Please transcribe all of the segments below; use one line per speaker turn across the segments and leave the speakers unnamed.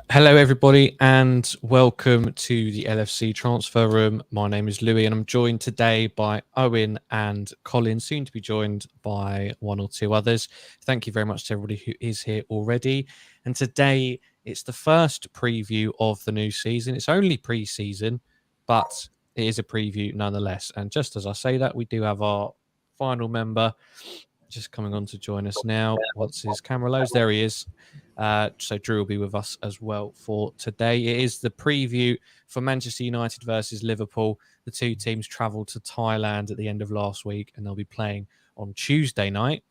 Hello, everybody, and welcome to the LFC Transfer Room. My name is Louis, and I'm joined today by Owen and Colin, soon to be joined by one or two others. Thank you very much to everybody who is here already. And today, it's the first preview of the new season. It's only pre-season, but it is a preview nonetheless. And just as I say that, we do have our final member just coming on to join us now. Once his camera loads, there he is. So Drew will be with us as well for today. It is the preview for Manchester United versus Liverpool. The two teams travelled to Thailand at the end of last week, and they'll be playing on Tuesday night.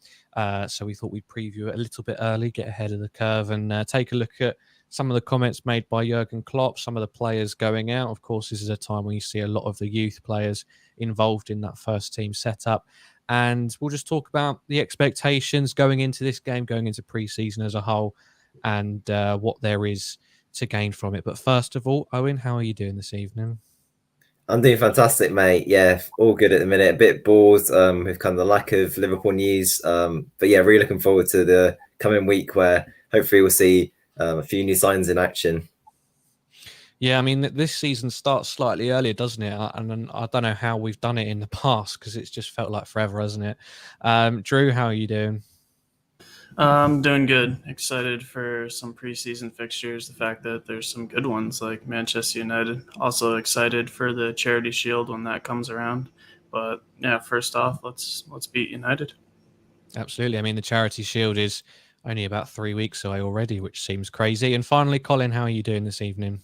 So we thought we'd preview it a little bit early, get ahead of the curve, and take a look at some of the comments made by Jurgen Klopp, some of the players going out. Of course, this is a time when you see a lot of the youth players involved in that first team setup. And we'll just talk about the expectations going into this game, going into pre-season as a whole, and what there is to gain from it. But first of all, Owen, how are you doing this evening?
I'm doing fantastic, mate. Yeah, all good at the minute. A bit bored with kind of the lack of Liverpool news. But yeah, really looking forward to the coming week where hopefully we'll see a few new signs in action.
Yeah, I mean, this season starts slightly earlier, doesn't it? And I don't know how we've done it in the past because it's just felt like forever, hasn't it? Drew, how are you doing?
I'm doing good. Excited for some preseason fixtures. The fact that there's some good ones like Manchester United. Also excited for the Charity Shield when that comes around. But yeah, first off, let's beat United.
Absolutely. I mean, the Charity Shield is only about 3 weeks away already, which seems crazy. And finally, Colin, how are you doing this evening?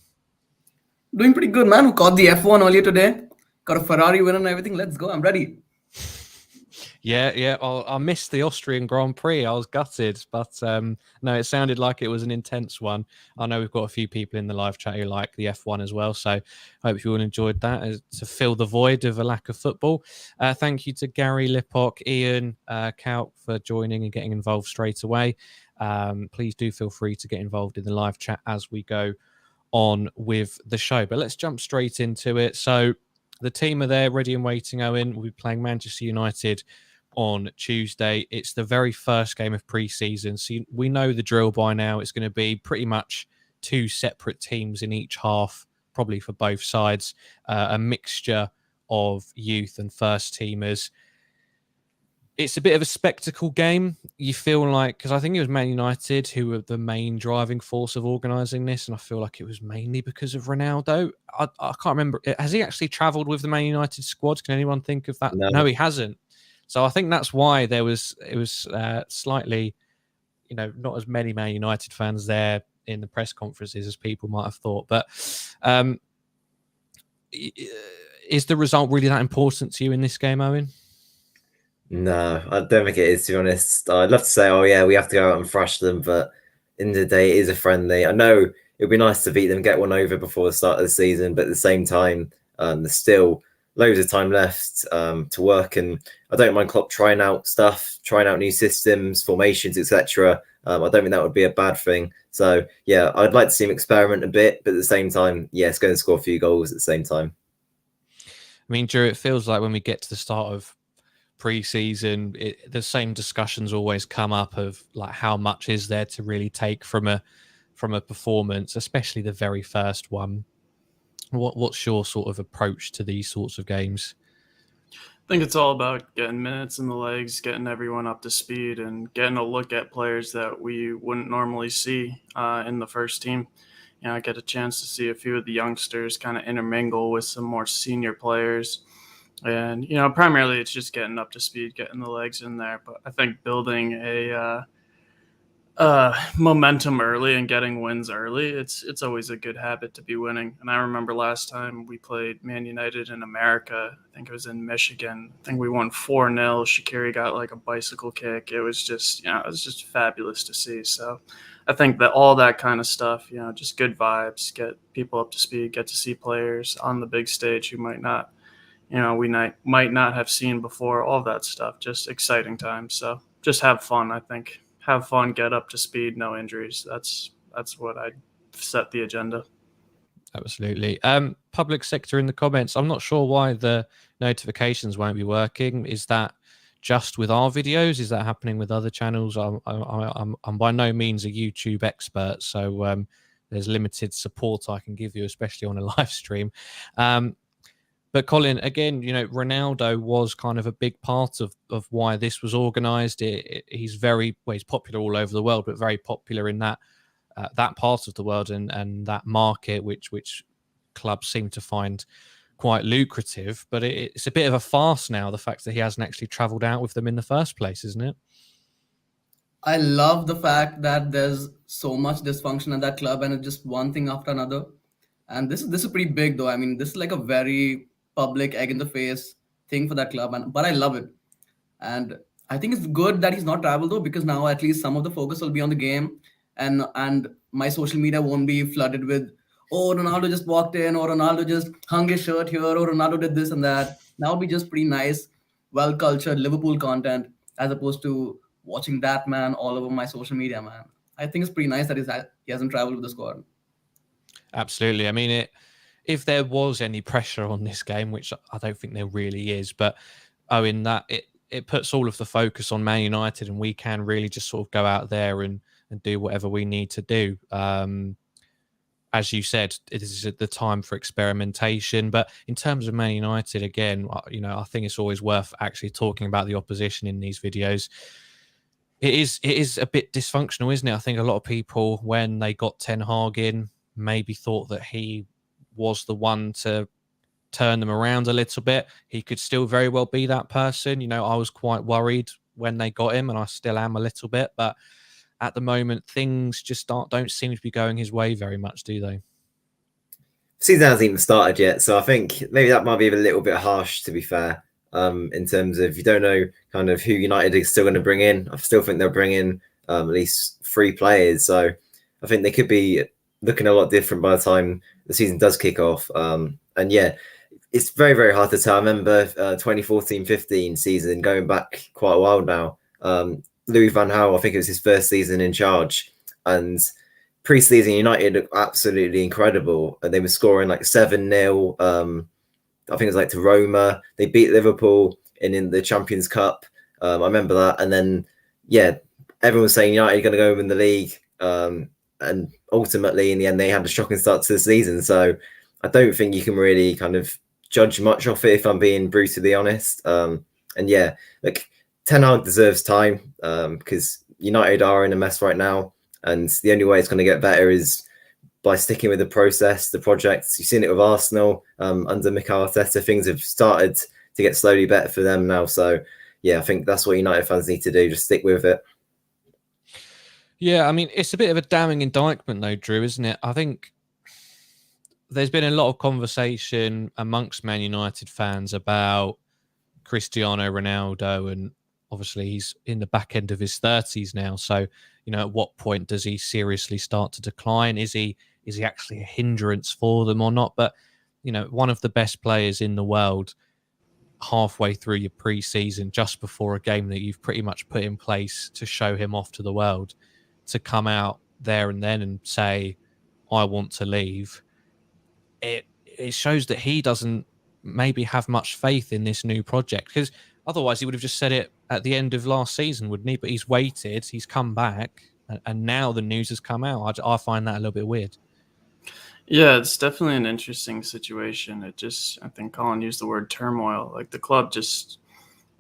Doing pretty good, man. Who caught the F1 earlier today? Got a Ferrari win and everything. Let's go. I'm ready.
Yeah. I missed the Austrian Grand Prix. I was gutted, but no, it sounded like it was an intense one. I know we've got a few people in the live chat who like the F1 as well, so I hope you all enjoyed that to fill the void of a lack of football. Thank you to Gary, Lipok, Ian, Kalk for joining and getting involved straight away. Please do feel free to get involved in the live chat as we go on with the show. But let's jump straight into it. So the team are there, ready and waiting, Owen. We'll be playing Manchester United on Tuesday. It's the very first game of pre-season, so we know the drill by now. It's going to be pretty much two separate teams in each half, probably for both sides, a mixture of youth and first teamers. It's a bit of a spectacle game. You feel like, because I think it was Man United who were the main driving force of organising this, and I feel like it was mainly because of Ronaldo. I can't remember. Has he actually travelled with the Man United squad? Can anyone think of that? No, he hasn't. So I think that's why it was slightly, not as many Man United fans there in the press conferences as people might have thought. But is the result really that important to you in this game, Owen?
No, I don't think it is, to be honest. I'd love to say, oh yeah, we have to go out and thrash them, but in the day, it is a friendly. I know it'd be nice to beat them, get one over before the start of the season, but at the same time, there's still loads of time left to work, and I don't mind Klopp trying out stuff, trying out new systems, formations, etc. I don't think that would be a bad thing. So yeah, I'd like to see him experiment a bit, but at the same time, yeah, it's going to score a few goals at the same time.
I mean, Drew, it feels like when we get to the start of pre-season, the same discussions always come up of like how much is there to really take from a performance, especially the very first one. What's your sort of approach to these sorts of games?
I think it's all about getting minutes in the legs, getting everyone up to speed, and getting a look at players that we wouldn't normally see in the first team. I get a chance to see a few of the youngsters kind of intermingle with some more senior players. And, primarily it's just getting up to speed, getting the legs in there. But I think building a momentum early and getting wins early, it's always a good habit to be winning. And I remember last time we played Man United in America, I think it was in Michigan. I think we won 4-0. Shaqiri got like a bicycle kick. It was just, it was just fabulous to see. So I think that all that kind of stuff, just good vibes, get people up to speed, get to see players on the big stage who might not, we might not have seen before, all that stuff, just exciting times. So just have fun, I think. Have fun, get up to speed, no injuries. That's what I'd set the agenda.
Absolutely. Public sector in the comments. I'm not sure why the notifications won't be working. Is that just with our videos? Is that happening with other channels? I'm by no means a YouTube expert, so there's limited support I can give you, especially on a live stream. But Colin, again, Ronaldo was kind of a big part of why this was organised. He's he's popular all over the world, but very popular in that part of the world and that market, which clubs seem to find quite lucrative. But it's a bit of a farce now, the fact that he hasn't actually travelled out with them in the first place, isn't it?
I love the fact that there's so much dysfunction at that club, and it's just one thing after another. And this is pretty big, though. I mean, this is like a very public, egg in the face thing for that club, but I love it. And I think it's good that he's not traveled though, because now at least some of the focus will be on the game, and my social media won't be flooded with, oh, Ronaldo just walked in, or Ronaldo just hung his shirt here, or Ronaldo did this and that. Now it'll be just pretty nice, well cultured Liverpool content, as opposed to watching that man all over my social media, man. I think it's pretty nice that he hasn't traveled with the squad.
Absolutely. I mean, if there was any pressure on this game, which I don't think there really is, but Owen, that it puts all of the focus on Man United, and we can really just sort of go out there and do whatever we need to do. As you said, it is the time for experimentation. But in terms of Man United, again, I think it's always worth actually talking about the opposition in these videos. It is a bit dysfunctional, isn't it? I think a lot of people, when they got Ten Hag in, maybe thought that he was the one to turn them around a little bit. He could still very well be that person. I was quite worried when they got him, and I still am a little bit. But at the moment, things just don't seem to be going his way very much, do they?
Season hasn't even started yet, so I think maybe that might be a little bit harsh, to be fair. In terms of, you don't know kind of who United is still going to bring in. I still think they'll bring in at least 3 players. So I think they could be looking a lot different by the time the season does kick off. And yeah, it's very, very hard to tell. I remember 2014-15 season, going back quite a while now. Louis van Gaal, I think it was his first season in charge. And pre-season United looked absolutely incredible. And they were scoring like 7-0. I think it was like to Roma. They beat Liverpool in the Champions Cup. I remember that. And then, yeah, everyone was saying United are going to go win the league. And ultimately, in the end, they had a shocking start to the season. So I don't think you can really kind of judge much off it, if I'm being brutally honest. And yeah, look, Ten Hag deserves time because United are in a mess right now. And the only way it's going to get better is by sticking with the process, the projects. You've seen it with Arsenal under Mikel Arteta. Things have started to get slowly better for them now. So, yeah, I think that's what United fans need to do. Just stick with it.
Yeah, I mean, it's a bit of a damning indictment, though, Drew, isn't it? I think there's been a lot of conversation amongst Man United fans about Cristiano Ronaldo, and obviously he's in the back end of his 30s now. So, at what point does he seriously start to decline? Is he actually a hindrance for them or not? But, one of the best players in the world, halfway through your pre-season, just before a game that you've pretty much put in place to show him off to the world, to come out there and then and say, I want to leave, it shows that he doesn't maybe have much faith in this new project, because otherwise he would have just said it at the end of last season, wouldn't he? But he's waited, he's come back, and now the news has come out. I find that a little bit weird.
Yeah, it's definitely an interesting situation. I think Colin used the word turmoil. Like, the club just,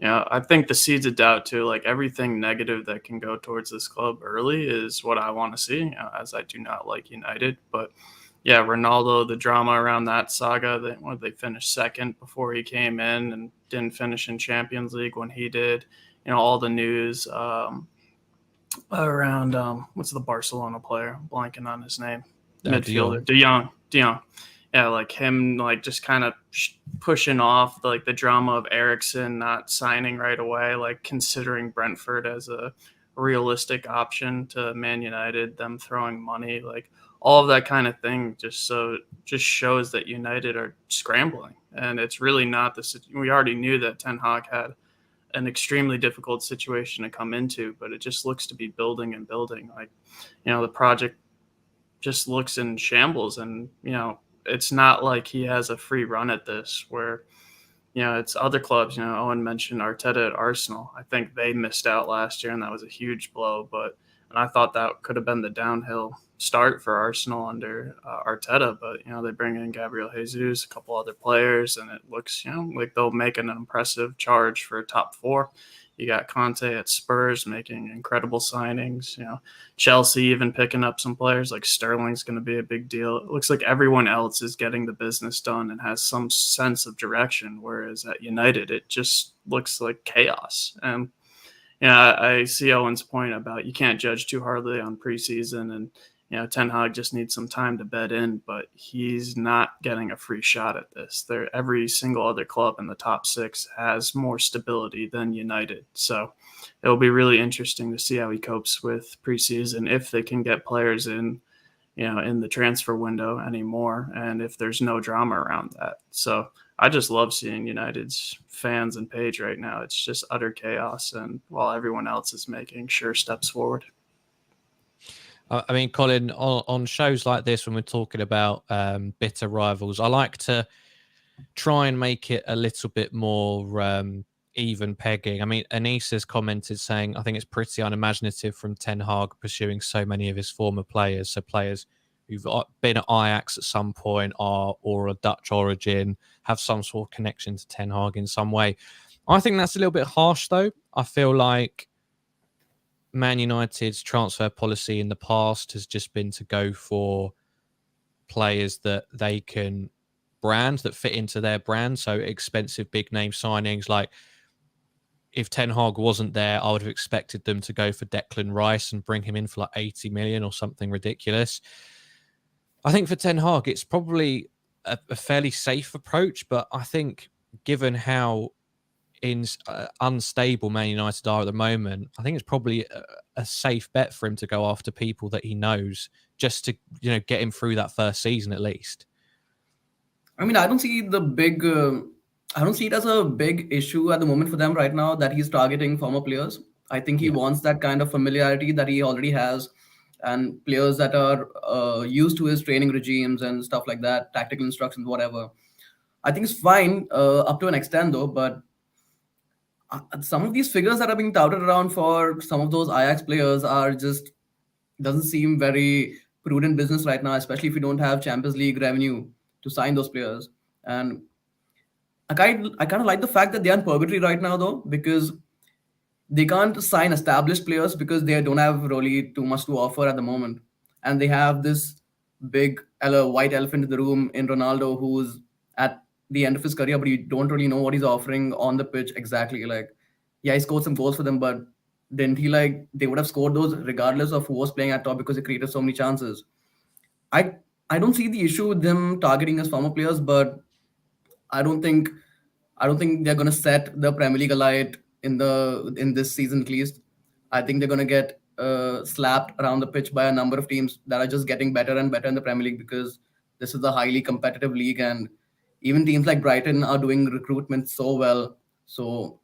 I think the seeds of doubt too, like everything negative that can go towards this club early is what I want to see, as I do not like United. But yeah, Ronaldo, the drama around that saga, they finished second before he came in and didn't finish in Champions League when he did. All the news around, what's the Barcelona player? I'm blanking on his name. Midfielder, De Jong. Yeah, like him, like just kind of pushing off like the drama of Eriksen not signing right away, like considering Brentford as a realistic option to Man United, them throwing money, like all of that kind of thing just shows that United are scrambling. And it's really not we already knew that Ten Hag had an extremely difficult situation to come into, but it just looks to be building and building. Like, the project just looks in shambles, and, it's not like he has a free run at this where, it's other clubs. Owen mentioned Arteta at Arsenal. I think they missed out last year, and that was a huge blow. But And I thought that could have been the downhill start for Arsenal under Arteta, but they bring in Gabriel Jesus, a couple other players, and it looks like they'll make an impressive charge for top 4. You got Conte at Spurs making incredible signings. Chelsea even picking up some players like Sterling's going to be a big deal. It looks like everyone else is getting the business done and has some sense of direction, whereas at United it just looks like chaos. And I see Owen's point about you can't judge too hardly on preseason, and Ten Hag just needs some time to bed in, but he's not getting a free shot at this. Every single other club in the top 6 has more stability than United. So it'll be really interesting to see how he copes with preseason, if they can get players in the transfer window anymore, and if there's no drama around that. So I just love seeing United's fans and page right now. It's just utter chaos, and while everyone else is making sure steps forward.
I mean, Colin, on shows like this, when we're talking about bitter rivals, I like to try and make it a little bit more even pegging. I mean, Anise has commented saying, I think it's pretty unimaginative from Ten Hag pursuing so many of his former players. So players who've been at Ajax at some point or a Dutch origin, have some sort of connection to Ten Hag in some way. I think that's a little bit harsh, though. I feel like Man United's transfer policy in the past has just been to go for players that they can brand, that fit into their brand. So expensive big name signings. Like if Ten Hag wasn't there, I would have expected them to go for Declan Rice and bring him in for like 80 million or something ridiculous. I think for Ten Hag, it's probably a fairly safe approach, but I think given how unstable Man United are at the moment, I think it's probably a safe bet for him to go after people that he knows, just to get him through that first season at least.
I mean, I don't see it as a big issue at the moment for them right now that he's targeting former players. I think he wants that kind of familiarity that he already has, and players that are used to his training regimes and stuff like that, tactical instructions, whatever. I think it's fine up to an extent though, but some of these figures that are being touted around for some of those Ajax players are just doesn't seem very prudent business right now, especially if you don't have Champions League revenue to sign those players. And I kind of like the fact that they're in purgatory right now though, because they can't sign established players because they don't have really too much to offer at the moment. And they have this big white elephant in the room in Ronaldo, who's at the end of his career, but you don't really know what he's offering on the pitch exactly. Like, he scored some goals for them, but didn't he they would have scored those regardless of who was playing at top because they created so many chances. I don't see the issue with them targeting as former players, but I don't think they're gonna set the Premier League alight in this season at least. I think they're gonna get slapped around the pitch by a number of teams that are just getting better and better in the Premier League, because this is a highly competitive league, and even teams like Brighton are doing recruitment so well. So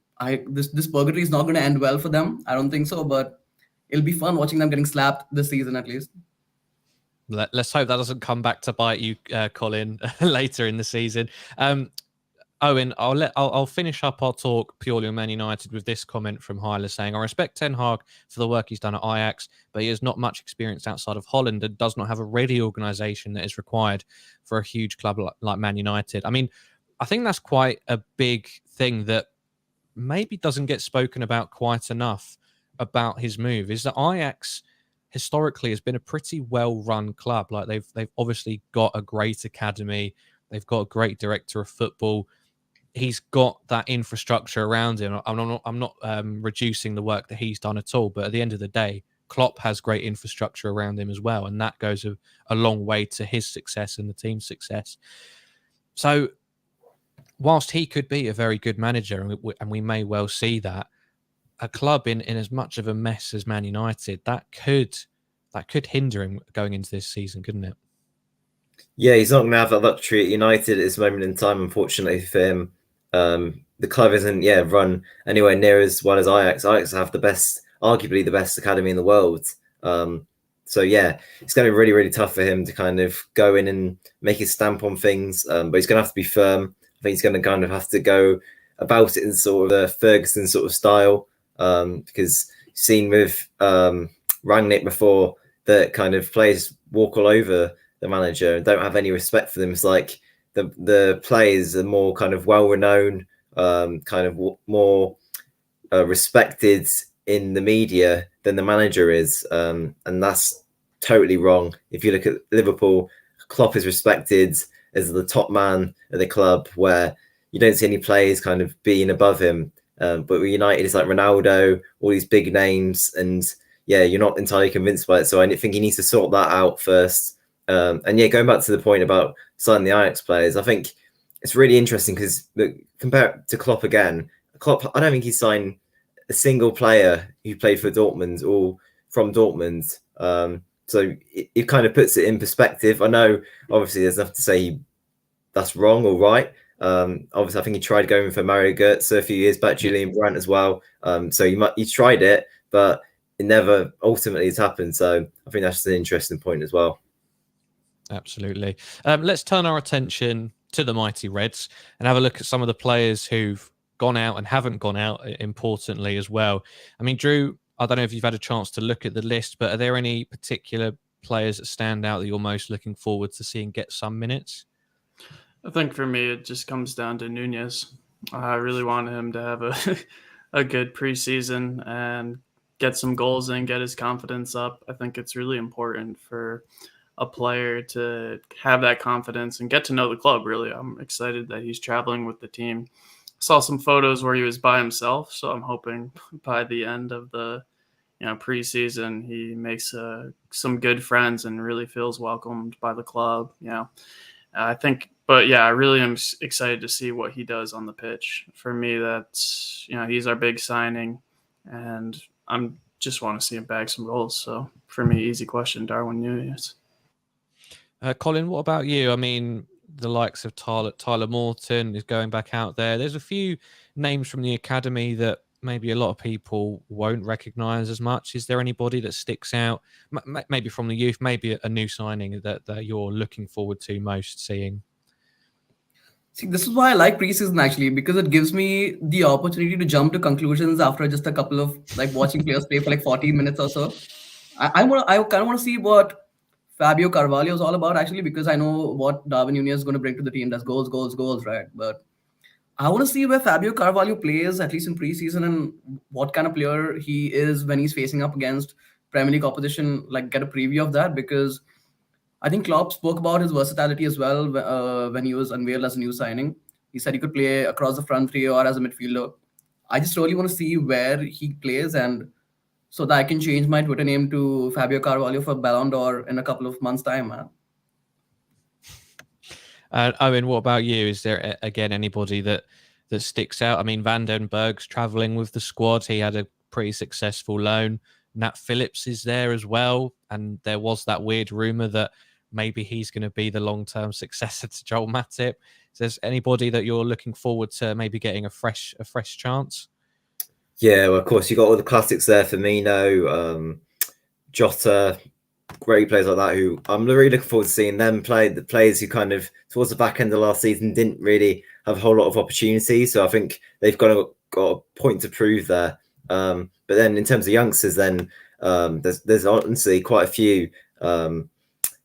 this purgatory is not going to end well for them. I don't think so, but it'll be fun watching them getting slapped this season at least.
Let's hope that doesn't come back to bite you, Colin, later in the season. Owen, I'll finish up our talk purely on Man United with this comment from Hyla saying, I respect Ten Hag for the work he's done at Ajax, but he has not much experience outside of Holland and does not have a ready organisation that is required for a huge club like Man United. I mean, I think that's quite a big thing that maybe doesn't get spoken about quite enough about his move, is that Ajax historically has been a pretty well-run club. Like they've obviously got a great academy, they've got a great director of football. He's got that infrastructure around him. I'm not reducing the work that he's done at all, but at the end of the day, Klopp has great infrastructure around him as well, and that goes a long way to his success and the team's success. So whilst he could be a very good manager, and we may well see that, a club in as much of a mess as Man United, that could hinder him going into this season, couldn't it?
Yeah, he's not going to have that luxury at United at this moment in time, unfortunately for him. The club isn't run anywhere near as well as Ajax. Ajax have arguably the best academy in the world. So yeah, it's going to be really, really tough for him to kind of go in and make his stamp on things. But he's going to have to be firm. I think he's going to kind of have to go about it in sort of a Ferguson sort of style, because you've seen with Rangnick before, that kind of players walk all over the manager and don't have any respect for them. It's like the players are more kind of well-renowned, kind of more respected in the media than the manager is, and that's totally wrong. If you look at Liverpool, Klopp is respected as the top man at the club, where you don't see any players kind of being above him. But with United, it's like Ronaldo, all these big names, and yeah, you're not entirely convinced by it. So I think he needs to sort that out first. And yeah, going back to the point about signing the Ajax players, I think it's really interesting because compare it to Klopp again. Klopp, I don't think he signed a single player who played for Dortmund or from Dortmund. So it kind of puts it in perspective. I know, obviously, there's nothing to say that's wrong or right. Obviously, I think he tried going for Mario Götze a few years back, Julian Brandt as well. So he's tried it, but it never ultimately has happened. So I think that's an interesting point as well.
Absolutely. Let's turn our attention to the mighty Reds and have a look at some of the players who've gone out and haven't gone out, importantly, as well. I mean, Drew, I don't know if you've had a chance to look at the list, but are there any particular players that stand out that you're most looking forward to seeing get some minutes?
I think for me, it just comes down to Nunez. I really want him to have a good preseason and get some goals in, get his confidence up. I think it's really important for a player to have that confidence and get to know the club, really. I'm excited that he's traveling with the team. I saw some photos where he was by himself, so I'm hoping by the end of the preseason he makes some good friends and really feels welcomed by the club. I think, but yeah, I really am excited to see what he does on the pitch. For me, that's he's our big signing, and I'm just want to see him bag some goals. So for me, easy question, Darwin Nunez.
Colin, what about you? I mean, the likes of Tyler Morton is going back out there. There's a few names from the academy that maybe a lot of people won't recognise as much. Is there anybody that sticks out, maybe from the youth, maybe a new signing that you're looking forward to most seeing?
See, this is why I like preseason actually, because it gives me the opportunity to jump to conclusions after just a couple of watching players play for 40 minutes or so. I kind of want to see what Fabio Carvalho is all about actually, because I know what Darwin Nunez is going to bring to the team. That's goals, goals, goals, right? But I want to see where Fabio Carvalho plays, at least in preseason, and what kind of player he is when he's facing up against Premier League opposition. Get a preview of that, because I think Klopp spoke about his versatility as well when he was unveiled as a new signing. He said he could play across the front three or as a midfielder. I just really want to see where he plays, and so that I can change my Twitter name to Fabio Carvalho for Ballon d'Or in a couple of months' time, man.
Owen, what about you? Is there, again, anybody that sticks out? I mean, Van den Berg's travelling with the squad. He had a pretty successful loan. Nat Phillips is there as well. And there was that weird rumour that maybe he's going to be the long-term successor to Joel Matip. Is there anybody that you're looking forward to maybe getting a fresh chance?
Yeah, well, of course, you got all the classics there. Firmino, Jota, great players like that, who I'm really looking forward to seeing them play. The players who kind of towards the back end of last season didn't really have a whole lot of opportunities. So I think they've got a point to prove there. But then in terms of youngsters, then there's honestly quite a few.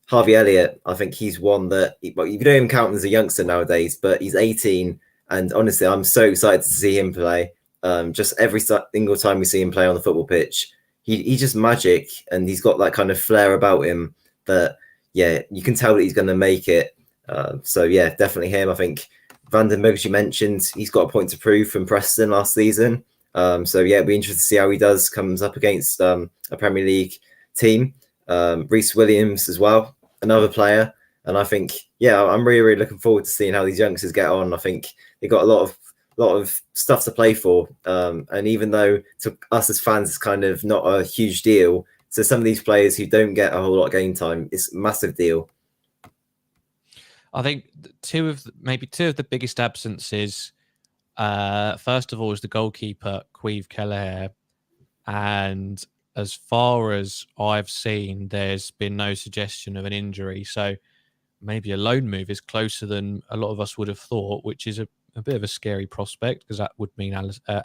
Harvey Elliott, I think he's one that you don't even count him as a youngster nowadays, but he's 18. And honestly, I'm so excited to see him play. Just every single time we see him play on the football pitch, he's just magic, and he's got that kind of flair about him that, yeah, you can tell that he's going to make it. So yeah, definitely him. I think Van den Berg, as you mentioned, he's got a point to prove from Preston last season. So yeah, it'll be interesting to see how he comes up against a Premier League team. Reece Williams as well, another player. And I think, yeah, I'm really, really looking forward to seeing how these youngsters get on. I think they've got a lot of stuff to play for. And even though to us as fans, it's kind of not a huge deal, so some of these players who don't get a whole lot of game time, it's a massive deal.
I think two of the biggest absences, first of all, is the goalkeeper, Queeve Kelleher. And as far as I've seen, there's been no suggestion of an injury. So maybe a loan move is closer than a lot of us would have thought, which is a bit of a scary prospect because that would mean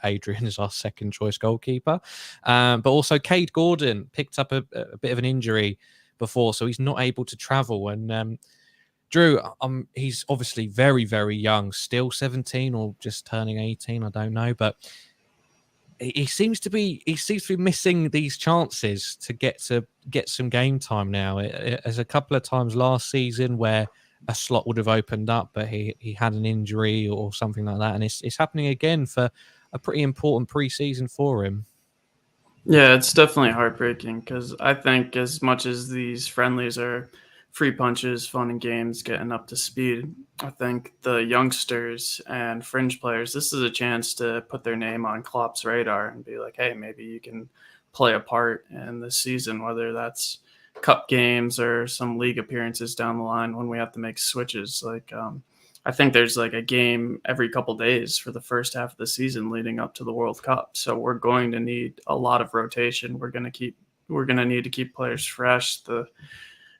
Adrian is our second choice goalkeeper. But also Cade Gordon picked up a bit of an injury before, so he's not able to travel. And Drew, he's obviously very, very young, still 17 or just turning 18, I don't know, but he seems to be missing these chances to get some game time now. There's a couple of times last season where a slot would have opened up, but he had an injury or something like that, and it's happening again for a pretty important pre-season for him.
Yeah, it's definitely heartbreaking because I think as much as these friendlies are free punches, fun and games, getting up to speed, I think the youngsters and fringe players, this is a chance to put their name on Klopp's radar and be like, hey, maybe you can play a part in this season, whether that's cup games or some league appearances down the line when we have to make switches. Like, I think there's like a game every couple days for the first half of the season leading up to the World Cup. So we're going to need a lot of rotation. We're going to need to keep players fresh. The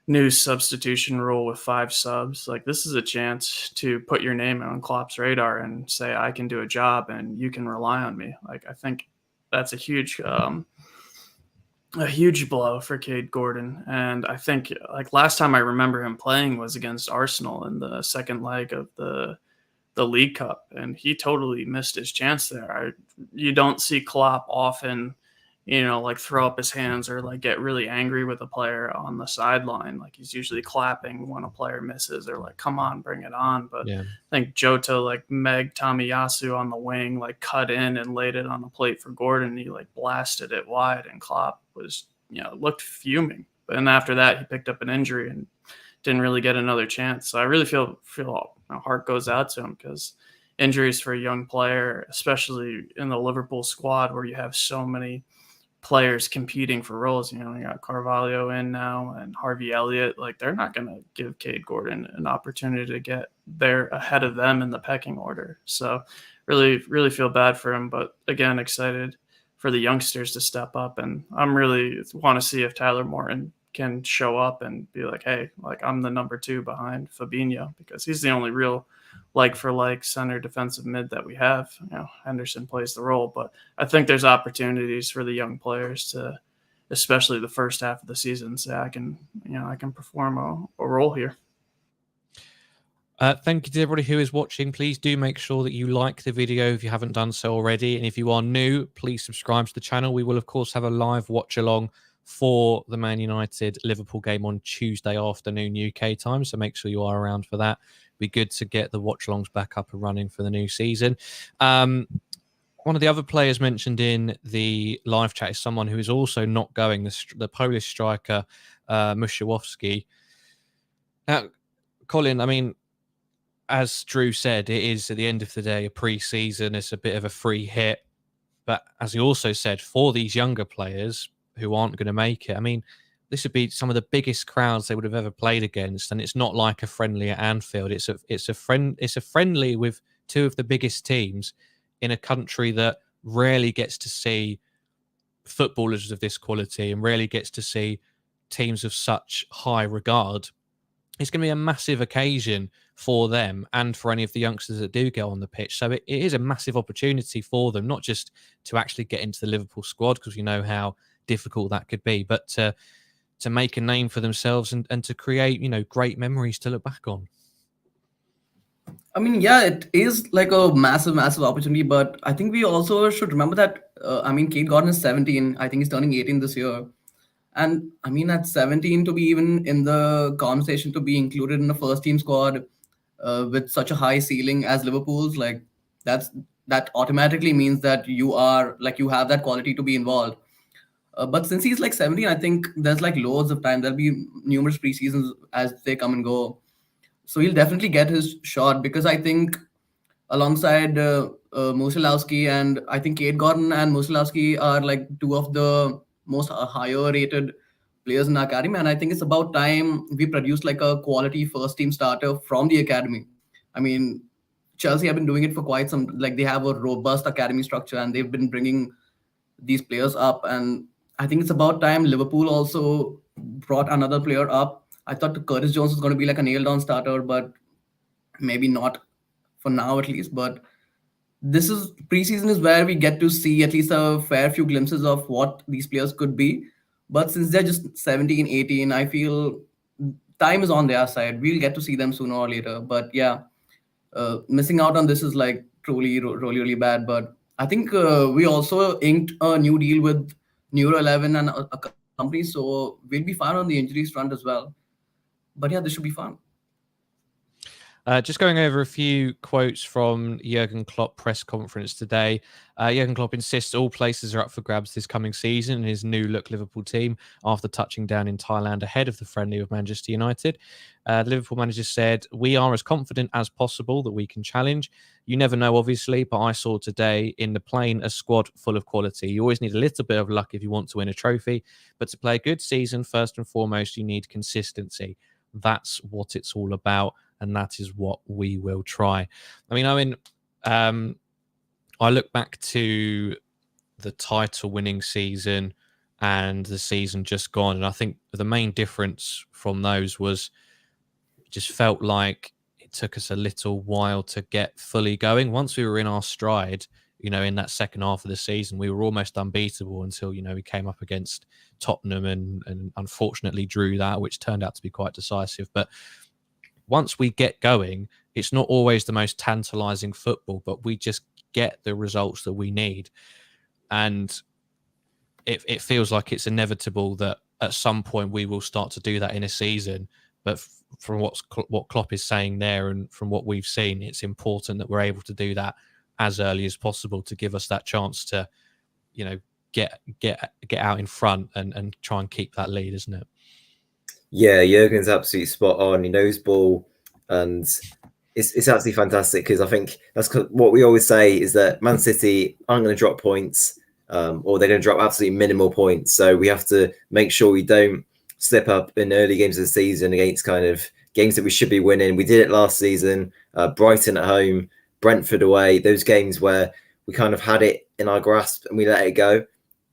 new substitution rule with 5 subs, like this is a chance to put your name on Klopp's radar and say, I can do a job and you can rely on me. Like, I think that's a huge blow for Cade Gordon. And I think like last time I remember him playing was against Arsenal in the second leg of the League Cup, and he totally missed his chance there. You don't see Klopp often, like throw up his hands or like get really angry with a player on the sideline. Like he's usually clapping when a player misses or like, come on, bring it on. But yeah. I think Jota, like Meg Tamiyasu on the wing, like cut in and laid it on the plate for Gordon. He like blasted it wide, and Klopp was, looked fuming. But then after that, he picked up an injury and didn't really get another chance. So I really feel my heart goes out to him because injuries for a young player, especially in the Liverpool squad where you have so many players competing for roles. You got Carvalho in now and Harvey Elliott. Like they're not going to give Cade Gordon an opportunity to get there ahead of them in the pecking order. So really, really feel bad for him. But again, excited for the youngsters to step up. And I'm really want to see if Tyler Morton can show up and be like, hey, like I'm the number 2 behind Fabinho, because he's the only real like-for-like center defensive mid that we have. Henderson plays the role, but I think there's opportunities for the young players to, especially the first half of the season, say I can perform a role here.
Thank you to everybody who is watching. Please do make sure that you like the video if you haven't done so already. And if you are new, please subscribe to the channel. We will, of course, have a live watch-along for the Man United Liverpool game on Tuesday afternoon UK time. So make sure you are around for that. Be good to get the watch-alongs back up and running for the new season. One of the other players mentioned in the live chat is someone who is also not going, the Polish striker, Musiałowski. Now, Colin, I mean, as Drew said, it is at the end of the day a pre-season. It's a bit of a free hit. But as he also said, for these younger players who aren't going to make it, I mean, this would be some of the biggest crowds they would have ever played against, and it's not like a friendly at Anfield. It's a friendly with 2 of the biggest teams in a country that rarely gets to see footballers of this quality and rarely gets to see teams of such high regard. It's going to be a massive occasion for them and for any of the youngsters that do go on the pitch. So it is a massive opportunity for them, not just to actually get into the Liverpool squad, because we know how difficult that could be, but to make a name for themselves and to create, great memories to look back on.
I mean, yeah, it is like a massive, massive opportunity, but I think we also should remember that, Cade Gordon is 17. I think he's turning 18 this year. And I mean, at 17, to be even in the conversation, to be included in the first team squad with such a high ceiling as Liverpool's, like that automatically means that you have that quality to be involved. But since he's like 17, I think there's like loads of time. There'll be numerous preseasons as they come and go. So he'll definitely get his shot, because I think alongside Musiałowski, and I think Cade Gordon and Musiałowski are like 2 of the most higher rated players in the academy. And I think it's about time we produce like a quality first team starter from the academy. I mean, Chelsea have been doing it for quite some, like they have a robust academy structure and they've been bringing these players up. And I think it's about time Liverpool also brought another player up. I thought Curtis Jones was going to be like a nailed-on starter, but maybe not for now at least. But this is preseason is where we get to see at least a fair few glimpses of what these players could be. But since they're just 17, 18, I feel time is on their side. We'll get to see them sooner or later. But yeah, missing out on this is like truly really really bad. But I think we also inked a new deal with Neuro 11 and a company, so we'll be fine on the injuries front as well. But yeah, this should be fun.
Just going over a few quotes from Jurgen Klopp press conference today. Jurgen Klopp insists all places are up for grabs this coming season in his new look Liverpool team after touching down in Thailand ahead of the friendly with Manchester United. The Liverpool manager said, "We are as confident as possible that we can challenge. You never know, obviously, but I saw today in the plane a squad full of quality. You always need a little bit of luck if you want to win a trophy, but to play a good season, first and foremost, you need consistency. That's what it's all about. And that is what we will try." I mean, Owen, I look back to the title-winning season and the season just gone, and I think the main difference from those was it just felt like it took us a little while to get fully going. Once we were in our stride, in that second half of the season, we were almost unbeatable until, we came up against Tottenham and unfortunately drew that, which turned out to be quite decisive. But once we get going, it's not always the most tantalizing football, but we just get the results that we need. And it feels like it's inevitable that at some point we will start to do that in a season. But from what Klopp is saying there and from what we've seen, it's important that we're able to do that as early as possible to give us that chance to, get out in front and try and keep that lead, isn't it?
Yeah, Jurgen's absolutely spot on. He knows ball, and it's absolutely fantastic because I think that's what we always say is that Man City aren't going to drop points, or they're going to drop absolutely minimal points. So we have to make sure we don't slip up in early games of the season against kind of games that we should be winning. We did it last season, Brighton at home, Brentford away, those games where we kind of had it in our grasp and we let it go.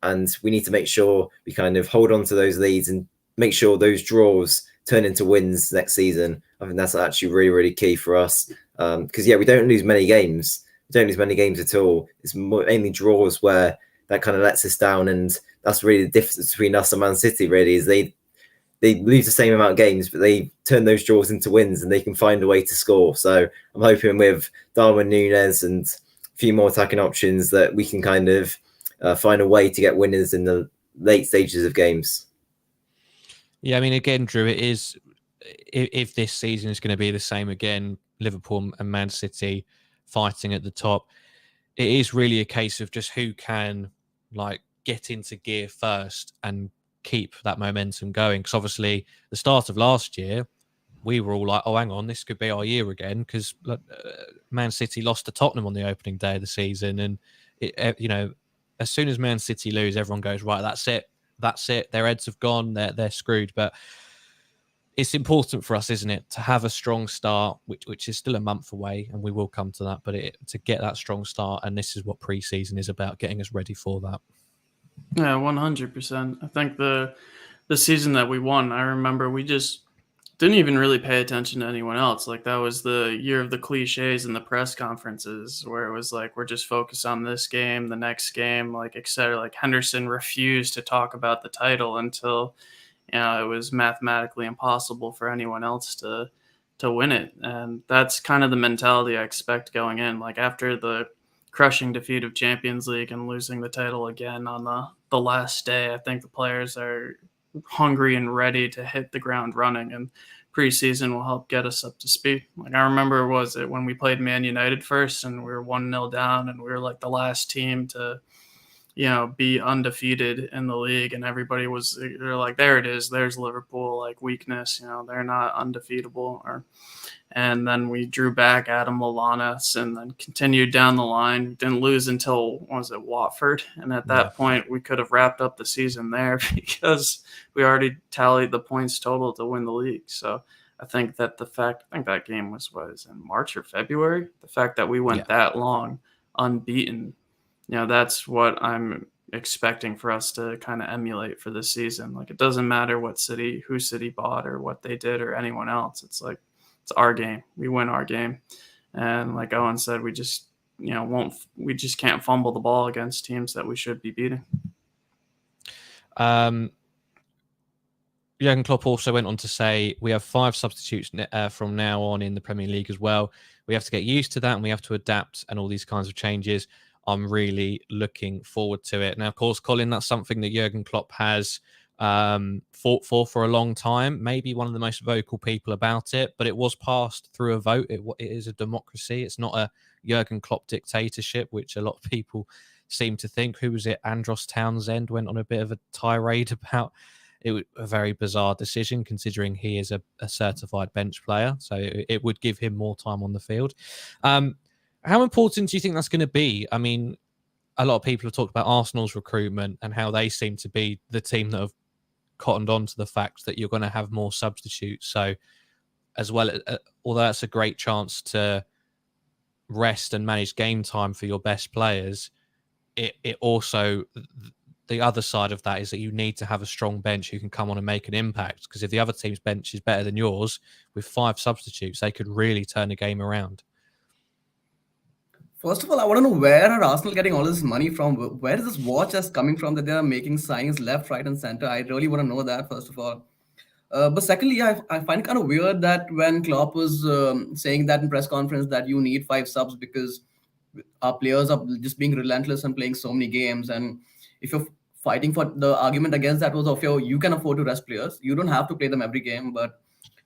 And we need to make sure we kind of hold on to those leads and make sure those draws turn into wins next season. I think that's actually really, really key for us. Because, we don't lose many games. We don't lose many games at all. It's mainly draws where that kind of lets us down. And that's really the difference between us and Man City, really, is they lose the same amount of games, but they turn those draws into wins and they can find a way to score. So I'm hoping with Darwin Núñez and a few more attacking options that we can kind of find a way to get winners in the late stages of games.
Yeah, I mean, again, Drew, it is, if this season is going to be the same again, Liverpool and Man City fighting at the top, it is really a case of just who can get into gear first and keep that momentum going. Because obviously the start of last year, we were all like, oh, hang on, this could be our year again, because Man City lost to Tottenham on the opening day of the season. And, as soon as Man City lose, everyone goes, right, that's it. Their heads have gone. They're screwed. But it's important for us, isn't it, to have a strong start, which is still a month away, and we will come to that. But to get that strong start, and this is what pre-season is about, getting us ready for that.
Yeah, 100%. I think the season that we won, I remember we just didn't even really pay attention to anyone else. Like, that was the year of the cliches in the press conferences where it was like, we're just focused on this game, the next game, etc. Like, Henderson refused to talk about the title until, it was mathematically impossible for anyone else to win it. And that's kind of the mentality I expect going in. Like, after the crushing defeat of Champions League and losing the title again on the last day, I think the players are hungry and ready to hit the ground running, and preseason will help get us up to speed. Like, I remember, was it when we played Man United first and we were 1-0 down and we were like the last team to, be undefeated in the league, and everybody they're like, there it is, there's Liverpool, weakness, they're not undefeatable. And then we drew back Adam Lallana and then continued down the line. We didn't lose until, Watford? And at that point, we could have wrapped up the season there because we already tallied the points total to win the league. So I think that that game was in March or February. The fact that we went that long unbeaten, that's what I'm expecting for us to kind of emulate for this season. Like, it doesn't matter who City bought or what they did or anyone else. It's like, it's our game. We win our game. And like Owen said, we just can't fumble the ball against teams that we should be beating.
Jurgen Klopp also went on to say we have 5 substitutes from now on in the Premier League as well. We have to get used to that and we have to adapt and all these kinds of changes. I'm really looking forward to it. Now, of course, Colin, that's something that Jurgen Klopp has fought for a long time. Maybe one of the most vocal people about it, but it was passed through a vote. It is a democracy. It's not a Jurgen Klopp dictatorship, which a lot of people seem to think. Who was it? Andros Townsend went on a bit of a tirade about it. Was a very bizarre decision considering he is a certified bench player. So it would give him more time on the field. How important do you think that's going to be? I mean, a lot of people have talked about Arsenal's recruitment and how they seem to be the team that have cottoned on to the fact that you're going to have more substitutes. So as well, although that's a great chance to rest and manage game time for your best players, it also, the other side of that is that you need to have a strong bench who can come on and make an impact. Because if the other team's bench is better than yours, with 5 substitutes, they could really turn the game around.
First of all, I want to know, where are Arsenal getting all this money from? Where is this watch just coming from that they are making signings left, right, and center? I really want to know that, first of all. But secondly, I find it kind of weird that when Klopp was saying that in press conference that you need 5 subs because our players are just being relentless and playing so many games. And if you're fighting for the argument against that was of you can afford to rest players. You don't have to play them every game, but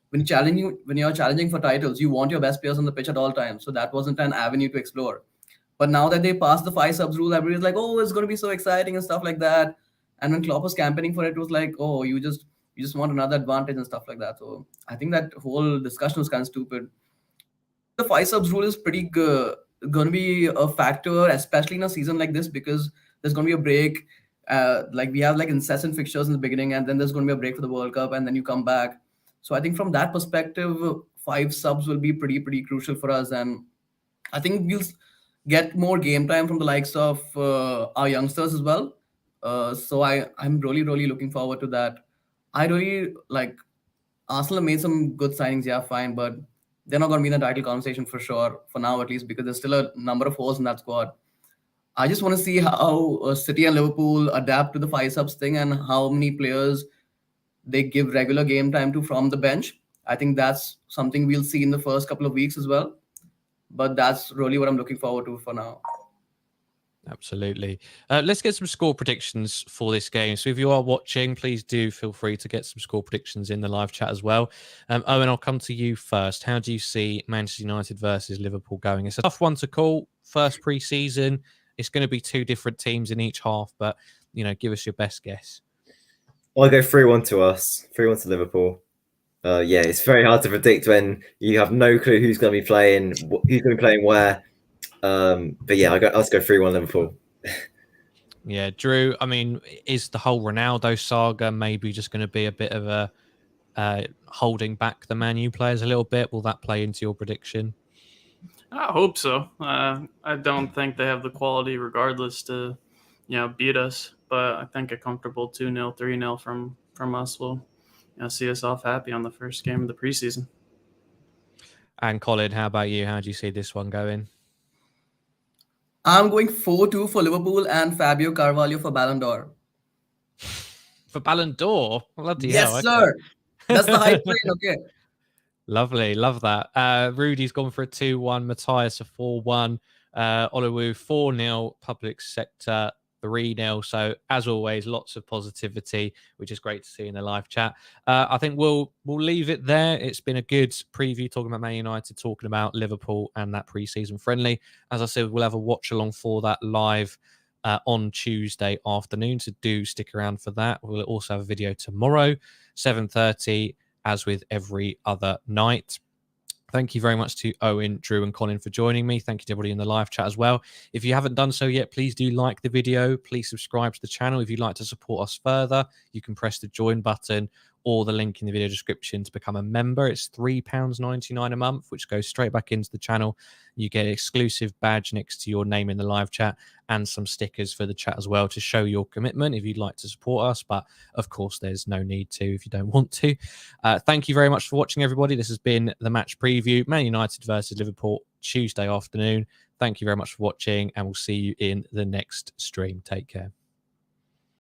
when you're challenging for titles, you want your best players on the pitch at all times. So that wasn't an avenue to explore. But now that they passed the 5 subs rule, everybody's like, oh, it's going to be so exciting and stuff like that. And when Klopp was campaigning for it, it was like, oh, you just want another advantage and stuff like that. So I think that whole discussion was kind of stupid. The 5 subs rule is pretty going to be a factor, especially in a season like this, because there's going to be a break. Like we have like incessant fixtures in the beginning, and then there's going to be a break for the World Cup, and then you come back. So I think from that perspective, 5 subs will be pretty crucial for us. And I think we'll get more game time from the likes of our youngsters as well. So I'm really looking forward to that. I really like Arsenal made some good signings, yeah, fine, but they're not going to be in the title conversation for sure, for now at least, because there's still a number of holes in that squad. I just want to see how City and Liverpool adapt to the 5 subs thing and how many players they give regular game time to from the bench. I think that's something we'll see in the first couple of weeks as well. But that's really what I'm looking forward to for now.
Absolutely. Let's get some score predictions for this game. So if you are watching, please do feel free to get some score predictions in the live chat as well. Owen, I'll come to you first. How do you see Manchester United versus Liverpool going? It's a tough one to call. First pre-season. It's going to be 2 different teams in each half, but, give us your best guess.
I'll go 3-1 to us. 3-1 to Liverpool. Yeah, it's very hard to predict when you have no clue who's going to be playing, where. But yeah, I'll go 3-1 Liverpool.
Yeah, Drew, I mean, is the whole Ronaldo saga maybe just going to be a bit of a holding back the Man U players a little bit? Will that play into your prediction?
I hope so. I don't think they have the quality regardless to, beat us. But I think a comfortable 2-0, 3-0 from us will see us off happy on the first game of the preseason.
And Colin, how about you? How do you see this one going?
I'm going 4-2 for Liverpool and Fabio Carvalho for Ballon d'Or.
For Ballon d'Or? Bloody
yes,
hell,
sir.
Okay.
That's the hype train, okay.
Lovely, love that. Rudy's gone for a 2-1, Matthias a 4-1, Oluwu 4-0, public sector 3-0. So as always, lots of positivity, which is great to see in the live chat. I think we'll leave it there. It's been a good preview talking about Man United, talking about Liverpool and that pre-season friendly. As I said, we'll have a watch along for that live on Tuesday afternoon. So do stick around for that. We'll also have a video tomorrow, 7:30, as with every other night. Thank you very much to Owen, Drew, and Colin for joining me. Thank you to everybody in the live chat as well. If you haven't done so yet, please do like the video. Please subscribe to the channel. If you'd like to support us further, you can press the join button or the link in the video description to become a member. It's £3.99 a month, which goes straight back into the channel. You get an exclusive badge next to your name in the live chat and some stickers for the chat as well to show your commitment if you'd like to support us. But of course, there's no need to if you don't want to. Thank you very much for watching, everybody. This has been the match preview, Man United versus Liverpool Tuesday afternoon. Thank you very much for watching, and we'll see you in the next stream. Take care.